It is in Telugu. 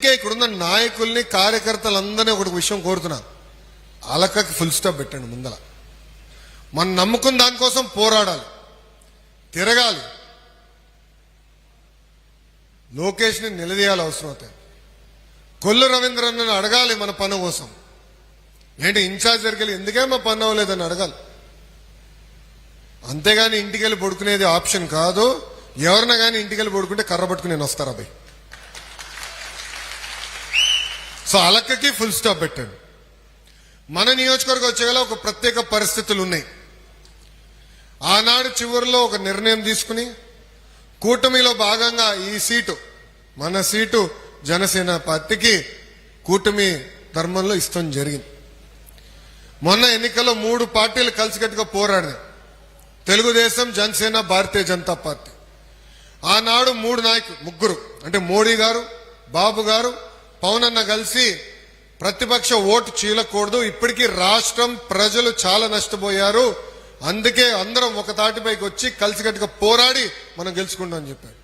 ఇక్కడున్న నాయకుల్ని కార్యకర్తలందరినీ ఒకటి విషయం కోరుతున్నా, అలకకి ఫుల్ స్టాప్ పెట్టండి. ముందల మనం నమ్ముకున్న దానికోసం పోరాడాలి, తిరగాలి, లోకేష్ ని నిలదీయాలి. అవసరం అవుతాయి. కొల్లు రవీంద్రని అడగాలి మన పన్ను కోసం. ఏంటి ఇన్ఛార్జ్ దగ్గరికి ఎందుకే మా పన్ను అవ్వలేదని అడగాలి. అంతేగాని ఇంటికి వెళ్ళి పడుకునేది ఆప్షన్ కాదు. ఎవరినా కానీ ఇంటికి వెళ్ళి పడుకుంటే కర్ర పట్టుకుని నేను వస్తారా భయ్. సో అలక్కకి ఫుల్ స్టాప్ పెట్టండి. మన నియోజకవర్గం వచ్చేలా ఒక ప్రత్యేక పరిస్థితులు ఉన్నాయి. ఆనాడు చివరిలో ఒక నిర్ణయం తీసుకుని కూటమిలో భాగంగా ఈ సీటు, మన సీటు జనసేన పార్టీకి కూటమి ధర్మంలో ఇష్టం జరిగింది. మొన్న ఎన్నికల్లో 3 పార్టీలు కలిసికట్టుగా పోరాడినాయి. తెలుగుదేశం, జనసేన, భారతీయ జనతా పార్టీ. ఆనాడు 3 నాయకులు, ముగ్గురు అంటే మోడీ గారు, బాబు గారు, పవన్ అన్న కలిసి ప్రతిపక్ష ఓటు చీలకూడదు, ఇప్పటికీ రాష్ట్రం ప్రజలు చాలా నష్టపోయారు, అందుకే అందరం ఒక తాటిపైకి వచ్చి కలిసికట్టుగా పోరాడి మనం గెలుచుకుంటాం అని చెప్పారు.